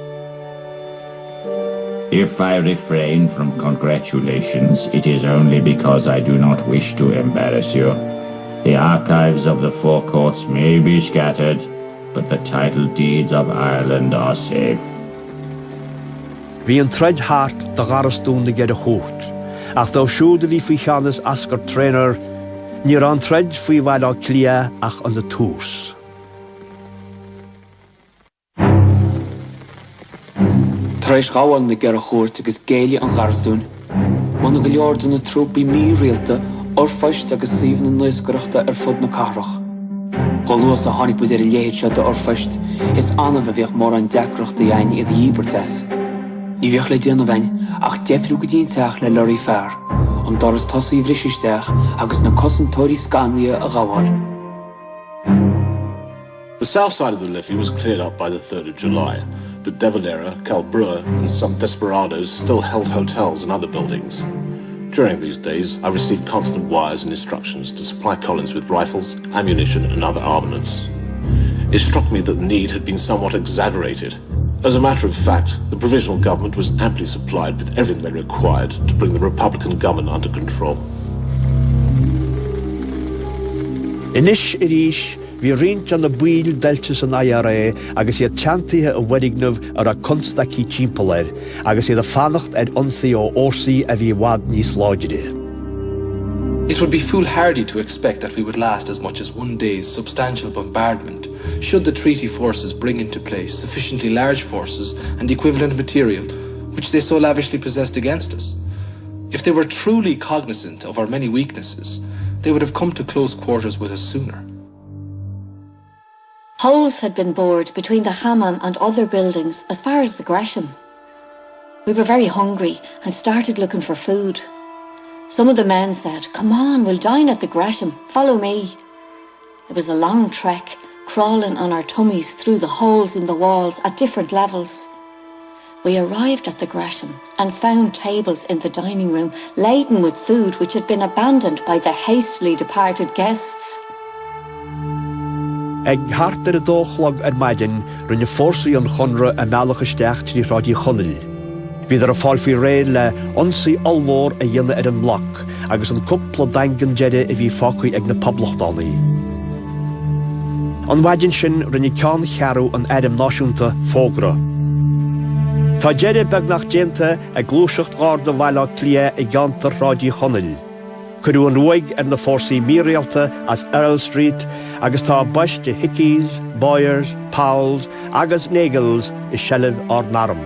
If I refrain from congratulations, it is only because I do not wish to embarrass you. The archives of the forecourts may be scattered, but the title deeds of Ireland are safe. Bhí an treid hart de garastún na gead a chóirt, ach dá siúd a bhí faoi cheannas ascar trainer, níor an treid faoi bhaile clia ach an na tús. Trais gáil na gar a chóirt agus géile an garstún. Mana go leor na trúpaí mí rialta orfaist agus síomh na nuascaireachta fud na carach. Go luas a tháinig buid léhéad seo de orfaist is anam a bheith mór an deacreachta dhéine iad dhíbertas. Ní bheoh le déanana bhain ach defriú go dtínteach le loirí fearr, an doras tosaí bhriisisteach agus na cosantóirí scanmia a gáháil. The south side of the Liffey was cleared up by the 3rd of July, but De Valera, Calbrua and some desperados still held hotels and other buildings. During these days, I received constant wires and instructions to supply Collins with rifles, ammunition and other armaments. It struck me that the need had been somewhat exaggerated. As a matter of fact, the provisional government was amply supplied with everything they required to bring the Republican government under control. Inis iris, vi rint an a bwil deltus an IRA agus iad tiantithe a wedignov a constaci chimpaler agus iad a fannacht onsi o orsi a vi wad nís láidide. It would be foolhardy to expect that we would last as much as one day's substantial bombardment should the treaty forces bring into place sufficiently large forces and equivalent material which they so lavishly possessed against us. If they were truly cognizant of our many weaknesses, they would have come to close quarters with us sooner. Holes had been bored between the hammam and other buildings as far as the Gresham. We were very hungry and started looking for food. Some of the men said, "Come on, we'll dine at the Gresham, follow me." It was a long trek, crawling on our tummies through the holes in the walls at different levels. We arrived at the Gresham and found tables in the dining room laden with food which had been abandoned by the hastily departed guests. Ag hartar a dóchlog maidin rinne fórsaí an chonra a mealachaisteach trí rádí chonil. Bhí ar a fáilfaí réil le onsaí allmór a dhéanana an mlach agus an cúpla dangan deide a bhí fácaí ag na poblachtánaí. An maidin sin rinne ceann chearú an éidim náisiúnta fógra. Tá deide beagnach déanta a glúiseacht gáda bhaile clia i gceantar rádí chonil. Curú an ruig ar na fórsaí míréalta as Earl Street agus tá baist de Hickeys, Boyers, Powells agus Nagels I sellh ar narm.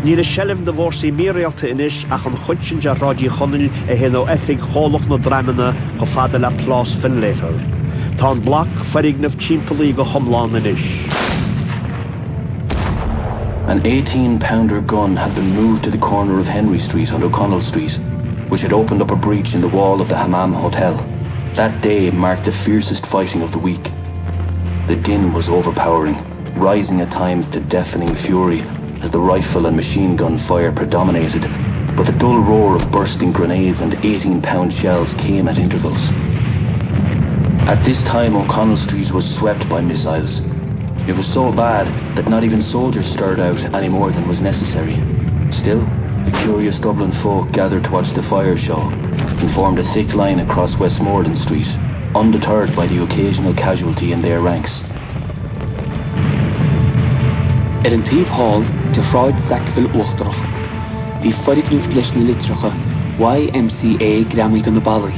Ní a sellh na fórsaí míréalta inis ach an chuidsin de rádí chonil a héanó effig chólach na dramana go fada le plás finlétar. Tá an blach ferignamh timpplaí go thomláin inis. An 18-pounder gun had been moved to the corner of Henry Street and O'Connell Street, which had opened up a breach in the wall of the Hammam Hotel. That day marked the fiercest fighting of the week. The din was overpowering, rising at times to deafening fury as the rifle and machine gun fire predominated, but the dull roar of bursting grenades and 18-pound shells came at intervals. At this time, O'Connell Street was swept by missiles. It was so bad that not even soldiers stirred out any more than was necessary. Still, the curious Dublin folk gathered to watch the fire show and formed a thick line across Westmoreland Street, undeterred by the occasional casualty in their ranks. An Tíomh Hall de Fráid Sackville Uachtarach. Bhí forignúh leis na litricha YMCA Grammy gan na Ballí.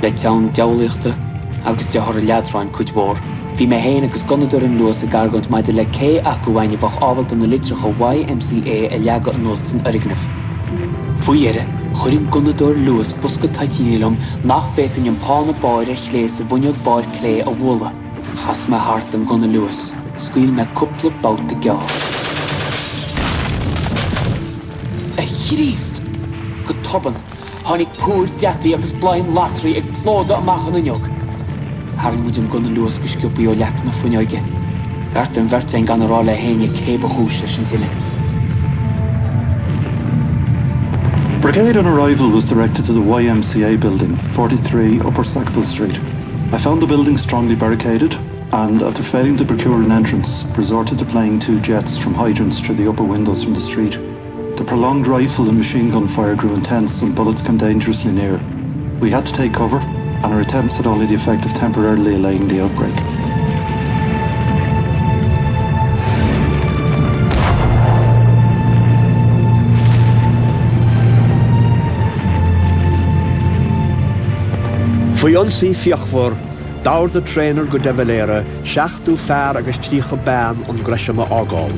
Le teann deabhliachta agus deathar a leadráin cuid mór. Bhí mé héin agus gonadúir an luas a gargant maidide le cé acu bhaine bhach ábalta na litricha YMCA a leaga an nuas tin orignamh. Fuiére, chuirím gonadúir luas busca taitinílam nach fétain an pána báir a chléas a bhuineog báir clé a bhula. Chas me hart an gona luas, scuil me cúpla báut a geall. A chríst! Go toban, tháinig púr deataí agus blain lasraí ag plóda amach an uneog. Haring muid an gona luas go sciúpaí ó leach na fuineoige. Bheirt an bheirt gan ará le héine céib a chúis leis an tine. Brigade on arrival was directed to the YMCA building, 43 Upper Sackville Street. I found the building strongly barricaded and, after failing to procure an entrance, resorted to playing 2 jets from hydrants through the upper windows from the street. The prolonged rifle and machine gun fire grew intense and bullets came dangerously near. We had to take cover, and our attempts had only the effect of temporarily allaying the outbreak. Faoi ionsaí fiachmhar Dair de trainer go devalera, seachtú fear agus trícha ban an Gresham ágáil.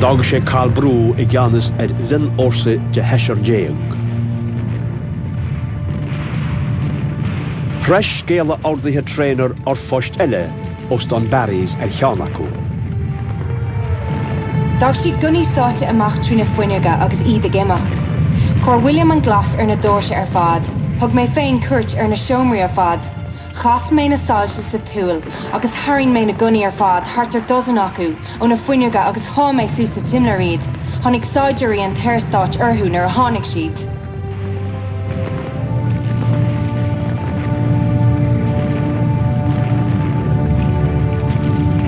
Dag sé Carl Brú I gceannas bhin orsa de heisir déag. Threis scéala ordaithe trainer foist eile os don Barrys cheannachú. Dag si gunní sáte amach trína foiineaga agus iad a géimeacht. Cóir William an glas na dóirse fad, thug mé féin cuirt na seomraí fad. Chas mé na sáilse sa túil, agus haring mé na gunní fad, hartar dosan acu, ó na foiineaga agus há mé sú sa timla riad. Tháinig sáidirí an theirstáit orthú nar a tháinig siad.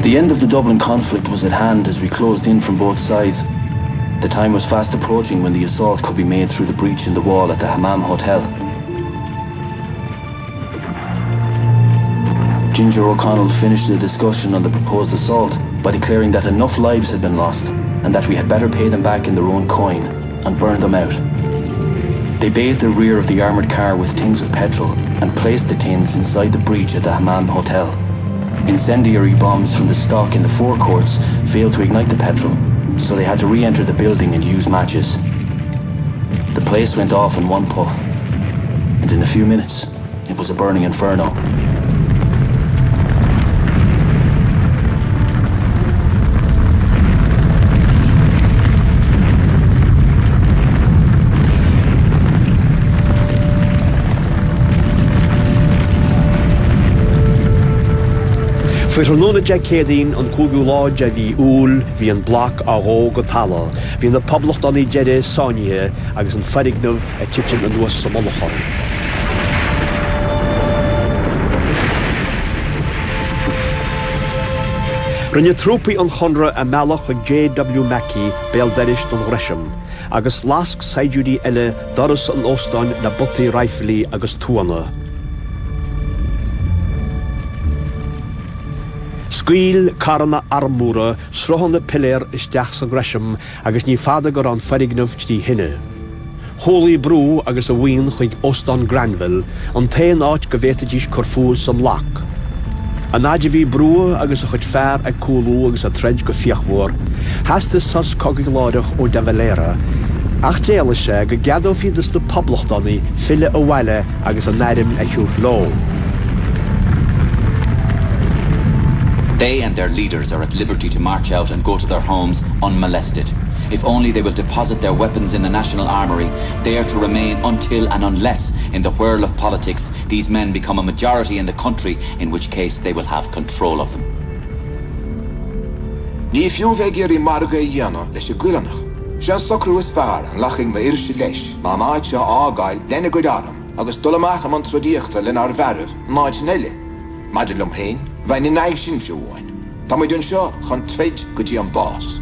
The end of the Dublin conflict was at hand as we closed in from both sides. The time was fast approaching when the assault could be made through the breach in the wall at the Hammam Hotel. Ginger O'Connell finished the discussion on the proposed assault by declaring that enough lives had been lost and that we had better pay them back in their own coin and burn them out. They bathed the rear of the armoured car with tins of petrol and placed the tins inside the breach at the Hammam Hotel. Incendiary bombs from the stock in the forecourts failed to ignite the petrol, so they had to re-enter the building and use matches. The place went off in one puff, and in a few minutes, it was a burning inferno. Fuair an nóna de cédaín an cúgú láid a bhí úl, bhí an blach a ró go talla, bhí na poblacht anna deide sáinithe agus an ferignamh a titin an nuas sa molachán. Rinne trúpaí an chonra a meallach a J.W. Mackey béal deirist an Gresham, agus lasc saidúdí eile doras an óstáin na botaí raifilí agus túana. Scuil carna armúra srohanna piléir isteach sa Gresham agus ní fada gur an ferignamh tí hinne. Holy Brú agus a bhain chuig Ostan Granville an taon áit go bhéitadís Corfu som lach. A náide bhí brú agus a chud fearr ag cúlú agus a treid go fiachmór, heasta sas cogig láideach ó Devalera, ach déala sé go geadó fiadas na poblachtaí fille ó bhaile agus a nairim a chiúrt ló. They and their leaders are at liberty to march out and go to their homes unmolested. If only they will deposit their weapons in the National Armoury, there to remain until and unless, in the whirl of politics, these men become a majority in the country, in which case they will have control of them. Ní fiú bheith í marga dhéana leis a ghuileanach. Sean socrú is fearr an laching ma irisí leis, má náid se ágáil lena go daram, agus dolamach am an trodíochta len ar bherh, náid nelle. Maidir lom héin, bhain in aig sin fiúháin. Tá muid an seo chun treid go dtí an bás.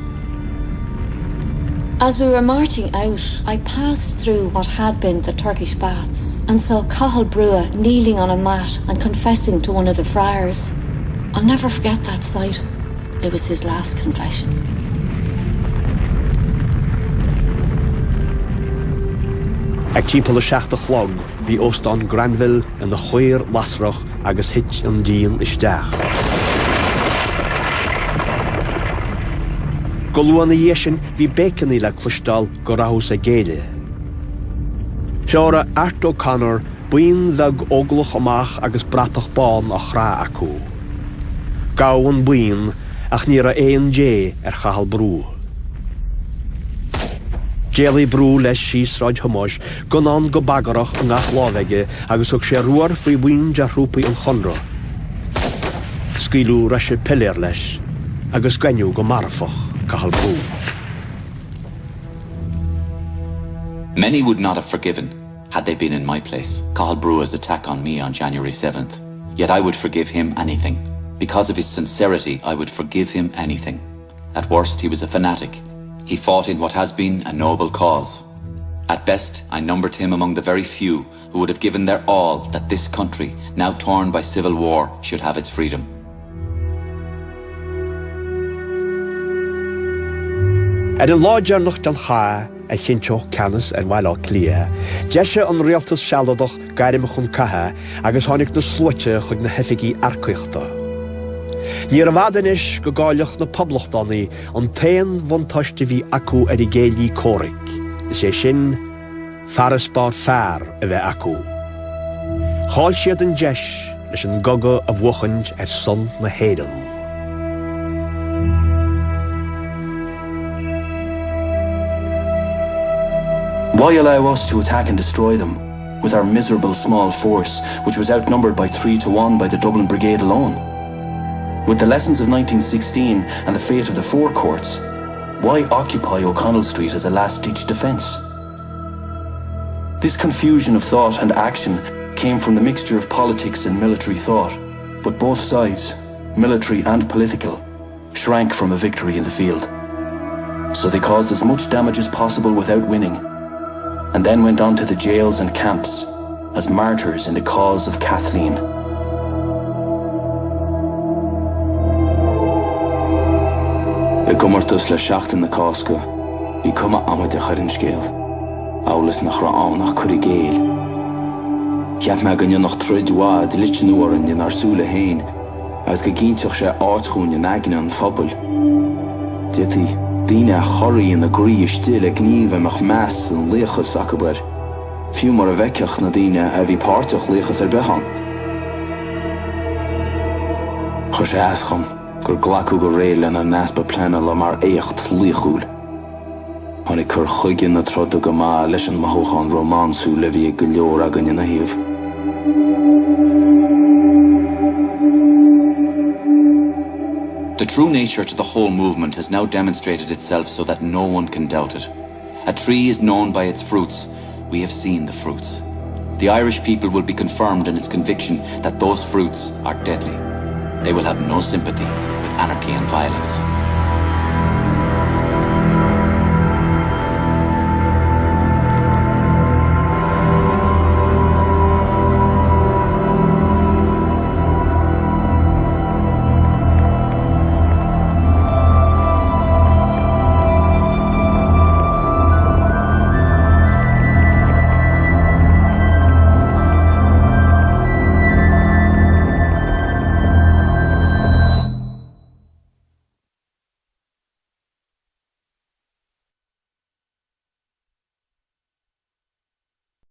As we were marching out, I passed through what had been the Turkish baths and saw Cathal Brua kneeling on a mat and confessing to one of the friars. I'll never forget that sight. It was his last confession. Ag típal a seachta chlog, bhí Ostan Granville in the chuir lasrach agus hit an díon isteach. Go luanna dhéisin bhí bécaní le clustal go rathús a géide. Seára Art O'Connor buin bheag óglach amach agus bratach bán a chrá acu. Gá an buin ach ní a éon dé Cathal Brú. Déalaí brú leis síos ráid thumáis gon an go bagarach an gach lábhaige agus thug sé ruar faoi buin de rúpaí an chonra. Scaoilú reis sé piléir leis agus gceiniú go marfach Cathal Brú. Many would not have forgiven had they been in my place Cathal Brúa's attack on me on January 7th. Yet I would forgive him anything. Because of his sincerity, I would forgive him anything. At worst, he was a fanatic. He fought in what has been a noble cause. At best, I numbered him among the very few who would have given their all that this country, now torn by civil war, should have its freedom. Ar an láidearnach den chá, a chinteoch canas bhaile clia, deise an rialtas sealadach gairim chun cathe agus tháinig na slúite chuig na hefigií arcaíochta. Níor an bhadanis go gáileach na poblachtánaí an tain bhain taiste bhí acu ar I géalaí córic, is é sin fearraspár fearr a bheith acu. Cháil siad an deis leis an goga a bhuachand ar son na héireann. Why allow us to attack and destroy them, with our miserable small force, which was outnumbered by 3-1 by the Dublin Brigade alone? With the lessons of 1916 and the fate of the Four Courts, why occupy O'Connell Street as a last-ditch defence? This confusion of thought and action came from the mixture of politics and military thought, but both sides, military and political, shrank from a victory in the field. So they caused as much damage as possible without winning, and then went on to the jails and camps as martyrs in the cause of Kathleen. I gomortas le seacht in na cásca, I cuma amad a chuirn scéal, aulas nach rá nach chuir géal. Ceap me gan nach troid wad lit nuaran in arsúla hain, as go gínteach sé áitchún in agin an phobal. Dieti, Dine choirí in na grí still ag gníomh amach meas an léchas acabar. Fiú mar a bheiceach na dine a bhí páirteach léchas ar behan. Chur sé eascham gur ghlacú go réile na nespa plena le mar éocht líchúil. Tháinig chur chuigin na troda go má leis an mathúchan románsú le bhí go leor agan in na híomh. The true nature to the whole movement has now demonstrated itself so that no one can doubt it. A tree is known by its fruits. We have seen the fruits. The Irish people will be confirmed in its conviction that those fruits are deadly. They will have no sympathy with anarchy and violence.